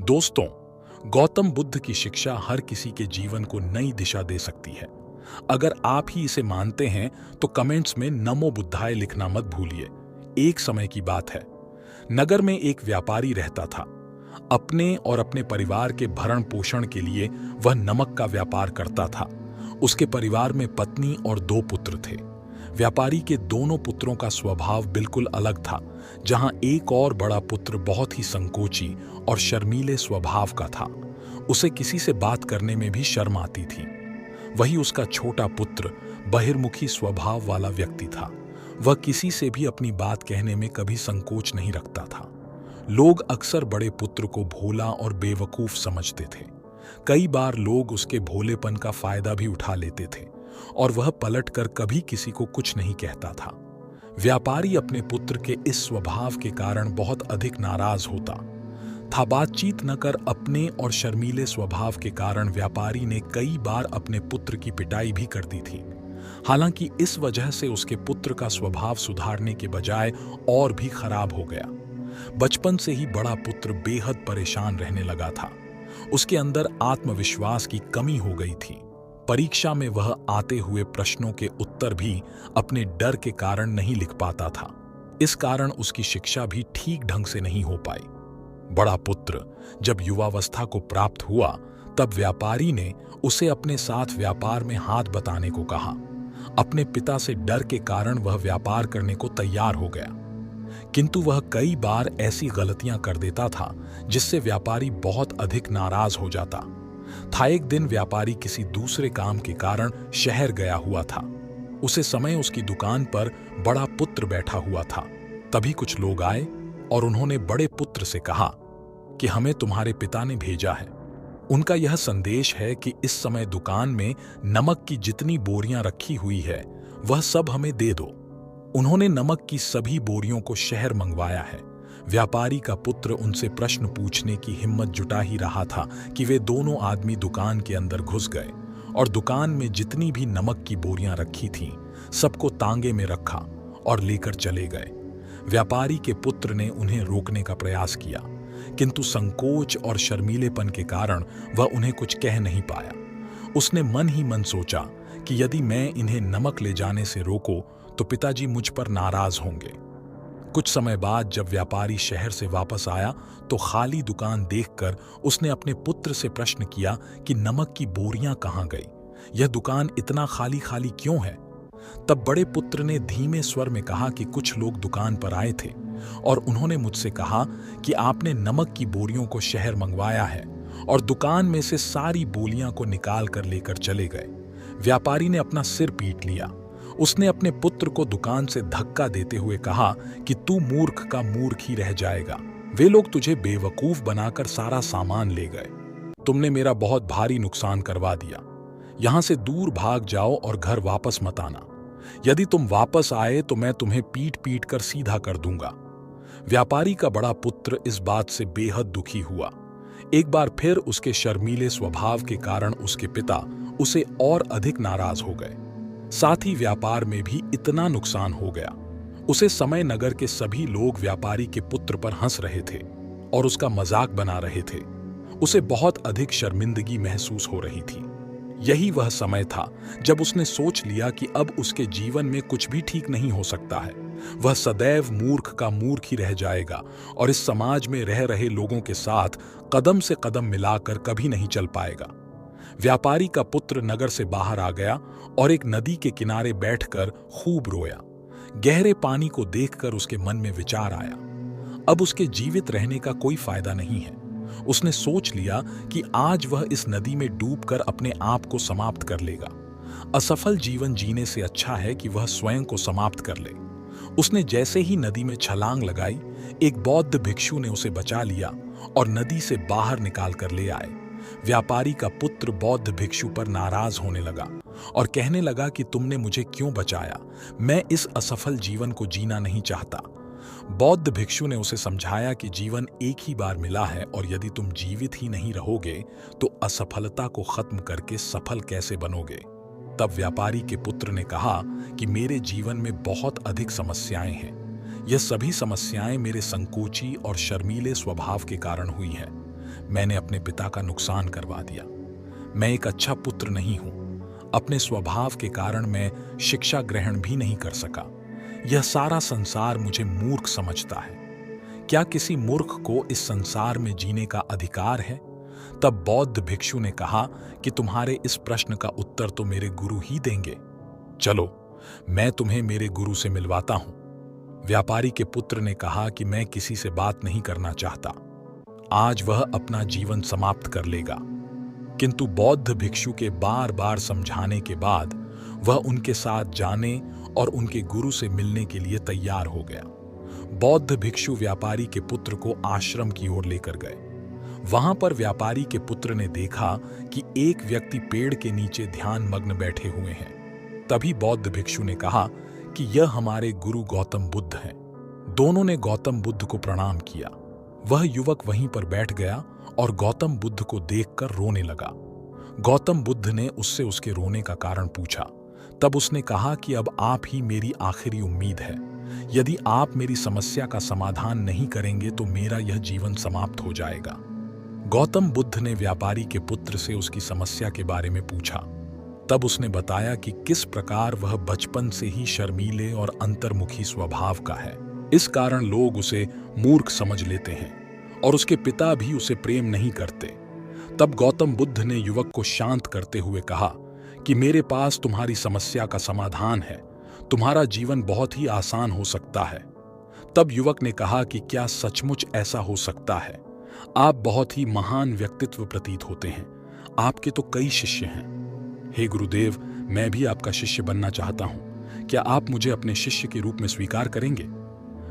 दोस्तों, गौतम बुद्ध की शिक्षा हर किसी के जीवन को नई दिशा दे सकती है। अगर आप ही इसे मानते हैं तो कमेंट्स में नमो बुद्धाय लिखना मत भूलिए। एक समय की बात है, नगर में एक व्यापारी रहता था। अपने और अपने परिवार के भरण पोषण के लिए वह नमक का व्यापार करता था। उसके परिवार में पत्नी और 2 पुत्र थे। व्यापारी के दोनों पुत्रों का स्वभाव बिल्कुल अलग था। जहां एक और बड़ा पुत्र बहुत ही संकोची और शर्मीले स्वभाव का था, उसे किसी से बात करने में भी शर्म आती थी। वही उसका छोटा पुत्र बहिर्मुखी स्वभाव वाला व्यक्ति था। वह किसी से भी अपनी बात कहने में कभी संकोच नहीं रखता था। लोग अक्सर बड़े पुत्र को भोला और बेवकूफ समझते थे। कई बार लोग उसके भोलेपन का फायदा भी उठा लेते थे और वह पलटकर कभी किसी को कुछ नहीं कहता था। व्यापारी अपने पुत्र के इस स्वभाव के कारण बहुत अधिक नाराज होता था। बातचीत न कर अपने और शर्मीले स्वभाव के कारण व्यापारी ने कई बार अपने पुत्र की पिटाई भी कर दी थी। हालांकि इस वजह से उसके पुत्र का स्वभाव सुधारने के बजाय और भी खराब हो गया। बचपन से ही बड़ा पुत्र बेहद परेशान रहने लगा था। उसके अंदर आत्मविश्वास की कमी हो गई थी। परीक्षा में वह आते हुए प्रश्नों के उत्तर भी अपने डर के कारण नहीं लिख पाता था। इस कारण उसकी शिक्षा भी ठीक ढंग से नहीं हो पाई। बड़ा पुत्र जब युवावस्था को प्राप्त हुआ, तब व्यापारी ने उसे अपने साथ व्यापार में हाथ बटाने को कहा। अपने पिता से डर के कारण वह व्यापार करने को तैयार हो गया, किंतु वह कई बार ऐसी गलतियां कर देता था जिससे व्यापारी बहुत अधिक नाराज हो जाता था। एक दिन व्यापारी किसी दूसरे काम के कारण शहर गया हुआ था। उसे समय उसकी दुकान पर बड़ा पुत्र बैठा हुआ था। तभी कुछ लोग आए और उन्होंने बड़े पुत्र से कहा कि हमें तुम्हारे पिता ने भेजा है। उनका यह संदेश है कि इस समय दुकान में नमक की जितनी बोरियां रखी हुई है वह सब हमें दे दो। उन्होंने नमक की सभी बोरियों को शहर मंगवाया है। व्यापारी का पुत्र उनसे प्रश्न पूछने की हिम्मत जुटा ही रहा था कि वे दोनों आदमी दुकान के अंदर घुस गए और दुकान में जितनी भी नमक की बोरियां रखी थीं, सबको तांगे में रखा और लेकर चले गए। व्यापारी के पुत्र ने उन्हें रोकने का प्रयास किया, किंतु संकोच और शर्मीलेपन के कारण वह उन्हें कुछ कह नहीं पाया। उसने मन ही मन सोचा कि यदि मैं इन्हें नमक ले जाने से रोको तो पिताजी मुझ पर नाराज होंगे। कुछ समय बाद जब व्यापारी शहर से वापस आया तो खाली दुकान देखकर उसने अपने पुत्र से प्रश्न किया कि नमक की बोरियां कहां गई? यह दुकान इतना खाली खाली क्यों है? तब बड़े पुत्र ने धीमे स्वर में कहा कि कुछ लोग दुकान पर आए थे और उन्होंने मुझसे कहा कि आपने नमक की बोरियों को शहर मंगवाया है, और दुकान में से सारी बोलियां को निकाल कर लेकर चले गए। व्यापारी ने अपना सिर पीट लिया। उसने अपने पुत्र को दुकान से धक्का देते हुए कहा कि तू मूर्ख का मूर्ख ही रह जाएगा। वे लोग तुझे बेवकूफ बनाकर सारा सामान ले गए। तुमने मेरा बहुत भारी नुकसान करवा दिया। यहां से दूर भाग जाओ और घर वापस मत आना। यदि तुम वापस आए तो मैं तुम्हें पीट पीट कर सीधा कर दूंगा। व्यापारी का बड़ा पुत्र इस बात से बेहद दुखी हुआ। एक बार फिर उसके शर्मीले स्वभाव के कारण उसके पिता उसे और अधिक नाराज हो गए। साथ ही व्यापार में भी इतना नुकसान हो गया। उसे समय नगर के सभी लोग व्यापारी के पुत्र पर हंस रहे थे और उसका मजाक बना रहे थे। उसे बहुत अधिक शर्मिंदगी महसूस हो रही थी। यही वह समय था जब उसने सोच लिया कि अब उसके जीवन में कुछ भी ठीक नहीं हो सकता है। वह सदैव मूर्ख का मूर्ख ही रह जाएगा और इस समाज में रह रहे लोगों के साथ कदम से कदम मिलाकर कभी नहीं चल पाएगा। व्यापारी का पुत्र नगर से बाहर आ गया और एक नदी के किनारे बैठकर खूब रोया। गहरे पानी को देखकर उसके मन में विचार आया, अब उसके जीवित रहने का कोई फायदा नहीं है। उसने सोच लिया कि आज वह इस नदी में डूबकर अपने आप को समाप्त कर लेगा। असफल जीवन जीने से अच्छा है कि वह स्वयं को समाप्त कर ले। उसने जैसे ही नदी में छलांग लगाई, एक बौद्ध भिक्षु ने उसे बचा लिया और नदी से बाहर निकाल कर ले आए। व्यापारी का पुत्र बौद्ध भिक्षु पर नाराज होने लगा और कहने लगा कि तुमने मुझे क्यों बचाया? मैं इस असफल जीवन को जीना नहीं चाहता। बौद्ध भिक्षु ने उसे समझाया कि जीवन एक ही बार मिला है और यदि तुम जीवित ही नहीं रहोगे तो असफलता को खत्म करके सफल कैसे बनोगे? तब व्यापारी के पुत्र ने कहा कि मेरे जीवन में बहुत अधिक समस्याएं हैं। यह सभी समस्याएं मेरे संकोची और शर्मीले स्वभाव के कारण हुई हैं। मैंने अपने पिता का नुकसान करवा दिया। मैं एक अच्छा पुत्र नहीं हूं। अपने स्वभाव के कारण मैं शिक्षा ग्रहण भी नहीं कर सका। यह सारा संसार मुझे मूर्ख समझता है। क्या किसी मूर्ख को इस संसार में जीने का अधिकार है? तब बौद्ध भिक्षु ने कहा कि तुम्हारे इस प्रश्न का उत्तर तो मेरे गुरु ही देंगे। चलो, मैं तुम्हें मेरे गुरु से मिलवाता हूं। व्यापारी के पुत्र ने कहा कि मैं किसी से बात नहीं करना चाहता। आज वह अपना जीवन समाप्त कर लेगा। किंतु बौद्ध भिक्षु के बार बार समझाने के बाद वह उनके साथ जाने और उनके गुरु से मिलने के लिए तैयार हो गया। बौद्ध भिक्षु व्यापारी के पुत्र को आश्रम की ओर लेकर गए। वहां पर व्यापारी के पुत्र ने देखा कि एक व्यक्ति पेड़ के नीचे ध्यान मग्न बैठे हुए हैं। तभी बौद्ध भिक्षु ने कहा कि यह हमारे गुरु गौतम बुद्ध हैं। दोनों ने गौतम बुद्ध को प्रणाम किया। वह युवक वहीं पर बैठ गया और गौतम बुद्ध को देखकर रोने लगा। गौतम बुद्ध ने उससे उसके रोने का कारण पूछा। तब उसने कहा कि अब आप ही मेरी आखिरी उम्मीद है। यदि आप मेरी समस्या का समाधान नहीं करेंगे तो मेरा यह जीवन समाप्त हो जाएगा। गौतम बुद्ध ने व्यापारी के पुत्र से उसकी समस्या के बारे में पूछा। तब उसने बताया कि किस प्रकार वह बचपन से ही शर्मीले और अंतर्मुखी स्वभाव का है। इस कारण लोग उसे मूर्ख समझ लेते हैं और उसके पिता भी उसे प्रेम नहीं करते। तब गौतम बुद्ध ने युवक को शांत करते हुए कहा कि मेरे पास तुम्हारी समस्या का समाधान है। तुम्हारा जीवन बहुत ही आसान हो सकता है। तब युवक ने कहा कि क्या सचमुच ऐसा हो सकता है? आप बहुत ही महान व्यक्तित्व प्रतीत होते हैं। आपके तो कई शिष्य हैं। हे गुरुदेव, मैं भी आपका शिष्य बनना चाहता हूं। क्या आप मुझे अपने शिष्य के रूप में स्वीकार करेंगे?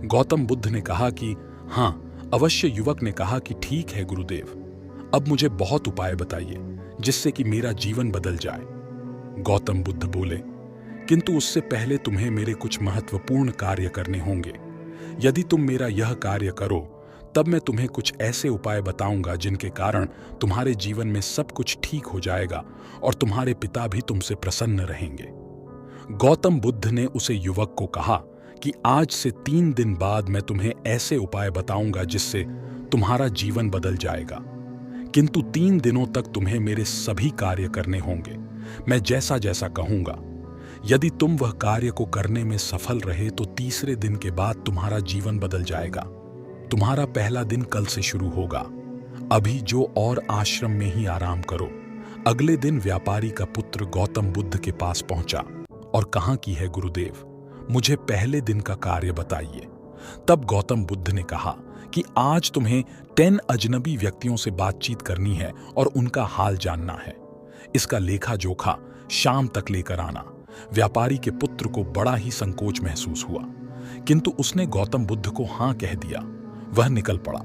गौतम बुद्ध ने कहा कि हाँ, अवश्य। युवक ने कहा कि ठीक है गुरुदेव, अब मुझे बहुत उपाय बताइए जिससे कि मेरा जीवन बदल जाए। गौतम बुद्ध बोले, किंतु उससे पहले तुम्हें मेरे कुछ महत्वपूर्ण कार्य करने होंगे। यदि तुम मेरा यह कार्य करो तब मैं तुम्हें कुछ ऐसे उपाय बताऊंगा जिनके कारण तुम्हारे जीवन में सब कुछ ठीक हो जाएगा और तुम्हारे पिता भी तुमसे प्रसन्न रहेंगे। गौतम बुद्ध ने उसे युवक को कहा कि आज से 3 दिन बाद मैं तुम्हें ऐसे उपाय बताऊंगा जिससे तुम्हारा जीवन बदल जाएगा। किंतु 3 दिनों तक तुम्हें मेरे सभी कार्य करने होंगे। मैं जैसा जैसा कहूंगा। यदि तुम वह कार्य को करने में सफल रहे तो तीसरे दिन के बाद तुम्हारा जीवन बदल जाएगा। तुम्हारा पहला दिन कल से शुरू होगा। अभी जो और आश्रम में ही आराम करो। अगले दिन व्यापारी का पुत्र गौतम बुद्ध के पास पहुंचा और कहा कि है गुरुदेव, मुझे पहले दिन का कार्य बताइए। तब गौतम बुद्ध ने कहा कि आज तुम्हें 10 अजनबी व्यक्तियों से बातचीत करनी है और उनका हाल जानना है। इसका लेखा जोखा शाम तक लेकर आना। व्यापारी के पुत्र को बड़ा ही संकोच महसूस हुआ, किंतु उसने गौतम बुद्ध को हाँ कह दिया। वह निकल पड़ा।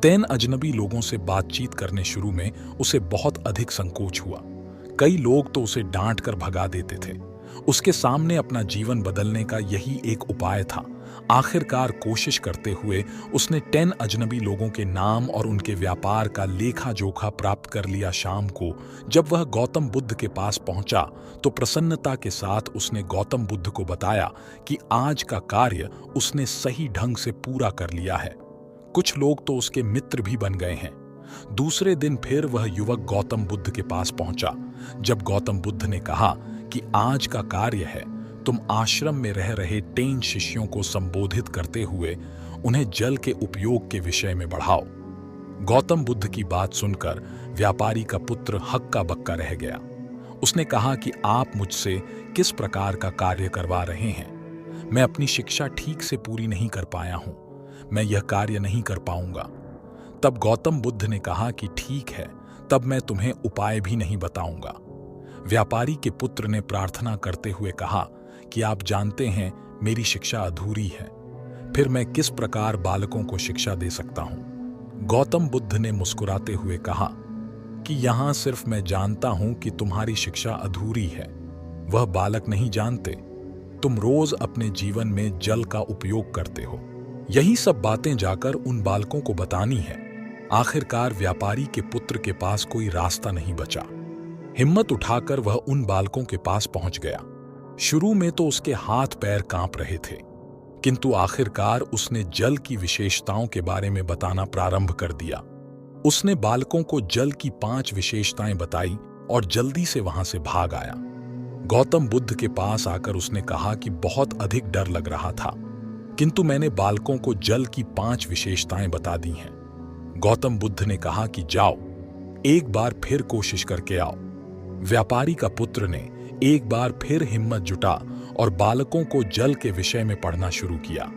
10 अजनबी लोगों से बातचीत करने शुरू में उसे बहुत अधिक संकोच हुआ। कई लोग तो उसे डांट कर भगा देते थे। उसके सामने अपना जीवन बदलने का यही एक उपाय था। आखिरकार कोशिश करते हुए उसने 10 अजनबी लोगों के नाम और उनके व्यापार का लेखा जोखा प्राप्त कर लिया। शाम को जब वह गौतम बुद्ध के पास पहुंचा तो प्रसन्नता के साथ उसने गौतम बुद्ध को बताया कि आज का कार्य उसने सही ढंग से पूरा कर लिया है। कुछ लोग तो उसके मित्र भी बन गए हैं। दूसरे दिन फिर वह युवक गौतम बुद्ध के पास पहुंचा। जब गौतम बुद्ध ने कहा कि आज का कार्य है, तुम आश्रम में रह रहे 10 शिष्यों को संबोधित करते हुए उन्हें जल के उपयोग के विषय में बढ़ाओ। गौतम बुद्ध की बात सुनकर व्यापारी का पुत्र हक्का बक्का रह गया। उसने कहा कि आप मुझसे किस प्रकार का कार्य करवा रहे हैं? मैं अपनी शिक्षा ठीक से पूरी नहीं कर पाया हूं। मैं यह कार्य नहीं कर पाऊंगा। तब गौतम बुद्ध ने कहा कि ठीक है, तब मैं तुम्हें उपाय भी नहीं बताऊंगा। व्यापारी के पुत्र ने प्रार्थना करते हुए कहा कि आप जानते हैं मेरी शिक्षा अधूरी है, फिर मैं किस प्रकार बालकों को शिक्षा दे सकता हूं? गौतम बुद्ध ने मुस्कुराते हुए कहा कि यहां सिर्फ मैं जानता हूं कि तुम्हारी शिक्षा अधूरी है, वह बालक नहीं जानते। तुम रोज अपने जीवन में जल का उपयोग करते हो। यही सब बातें जाकर उन बालकों को बतानी है। आखिरकार व्यापारी के पुत्र के पास कोई रास्ता नहीं बचा। हिम्मत उठाकर वह उन बालकों के पास पहुंच गया। शुरू में तो उसके हाथ पैर कांप रहे थे, किंतु आखिरकार उसने जल की विशेषताओं के बारे में बताना प्रारंभ कर दिया। उसने बालकों को जल की 5 विशेषताएं बताई और जल्दी से वहां से भाग आया। गौतम बुद्ध के पास आकर उसने कहा कि बहुत अधिक डर लग रहा था, किंतु मैंने बालकों को जल की 5 विशेषताएं बता दी हैं। गौतम बुद्ध ने कहा कि जाओ, एक बार फिर कोशिश करके आओ। व्यापारी का पुत्र ने एक बार फिर हिम्मत जुटा और बालकों को जल के विषय में पढ़ना शुरू किया।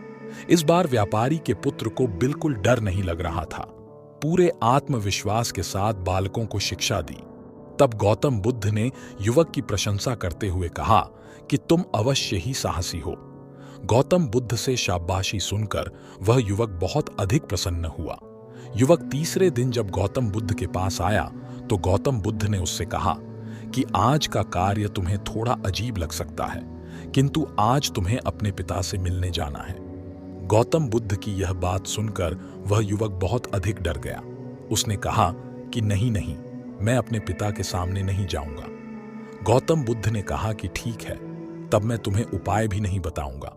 इस बार व्यापारी के पुत्र को बिल्कुल डर नहीं लग रहा था। पूरे आत्मविश्वास के साथ बालकों को शिक्षा दी। तब गौतम बुद्ध ने युवक की प्रशंसा करते हुए कहा कि तुम अवश्य ही साहसी हो। गौतम बुद्ध से शाबाशी सुनकर वह युवक बहुत अधिक प्रसन्न हुआ। युवक तीसरे दिन जब गौतम बुद्ध के पास आया तो गौतम बुद्ध ने उससे कहा कि आज का कार्य तुम्हें थोड़ा अजीब लग सकता है, किंतु आज तुम्हें अपने पिता से मिलने जाना है। गौतम बुद्ध की यह बात सुनकर वह युवक बहुत अधिक डर गया। उसने कहा कि नहीं नहीं, मैं अपने पिता के सामने नहीं जाऊंगा। गौतम बुद्ध ने कहा कि ठीक है, तब मैं तुम्हें उपाय भी नहीं बताऊंगा।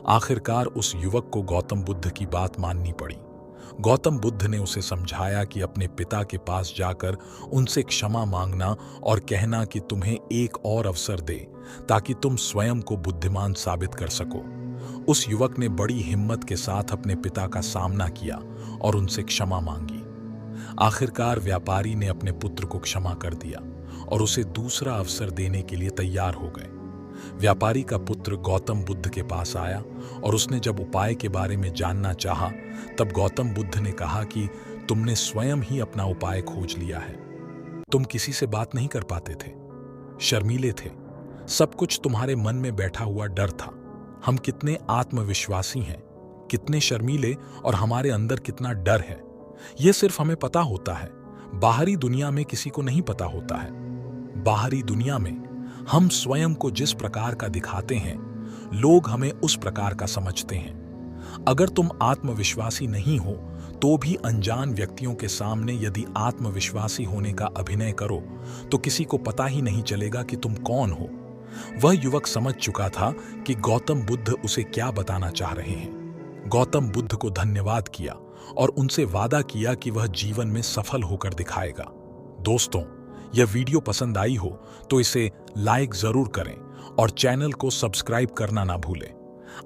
आखिरकार उस युवक को गौतम बुद्ध की बात माननी पड़ी। गौतम बुद्ध ने उसे समझाया कि अपने पिता के पास जाकर उनसे क्षमा मांगना और कहना कि तुम्हें एक और अवसर दे ताकि तुम स्वयं को बुद्धिमान साबित कर सको। उस युवक ने बड़ी हिम्मत के साथ अपने पिता का सामना किया और उनसे क्षमा मांगी। आखिरकार व्यापारी ने अपने पुत्र को क्षमा कर दिया और उसे दूसरा अवसर देने के लिए तैयार हो गए। व्यापारी का पुत्र गौतम बुद्ध के पास आया और उसने जब उपाय के बारे में जानना चाहा, तब गौतम बुद्ध ने कहा कि तुमने स्वयं ही अपना उपाय खोज लिया है। तुम किसी से बात नहीं कर पाते थे, शर्मीले थे, सब कुछ तुम्हारे मन में बैठा हुआ डर था। हम कितने आत्मविश्वासी हैं, कितने शर्मीले और हमारे अंदर कितना डर है, यह सिर्फ हमें पता होता है, बाहरी दुनिया में किसी को नहीं पता होता है। बाहरी दुनिया में हम स्वयं को जिस प्रकार का दिखाते हैं, लोग हमें उस प्रकार का समझते हैं। अगर तुम आत्मविश्वासी नहीं हो तो भी अनजान व्यक्तियों के सामने यदि आत्मविश्वासी होने का अभिनय करो तो किसी को पता ही नहीं चलेगा कि तुम कौन हो। वह युवक समझ चुका था कि गौतम बुद्ध उसे क्या बताना चाह रहे हैं। गौतम बुद्ध को धन्यवाद किया और उनसे वादा किया कि वह जीवन में सफल होकर दिखाएगा। दोस्तों, यह वीडियो पसंद आई हो तो इसे लाइक जरूर करें और चैनल को सब्सक्राइब करना ना भूलें।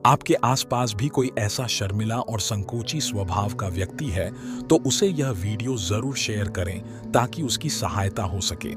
आपके आसपास भी कोई ऐसा शर्मिला और संकोची स्वभाव का व्यक्ति है तो उसे यह वीडियो जरूर शेयर करें ताकि उसकी सहायता हो सके।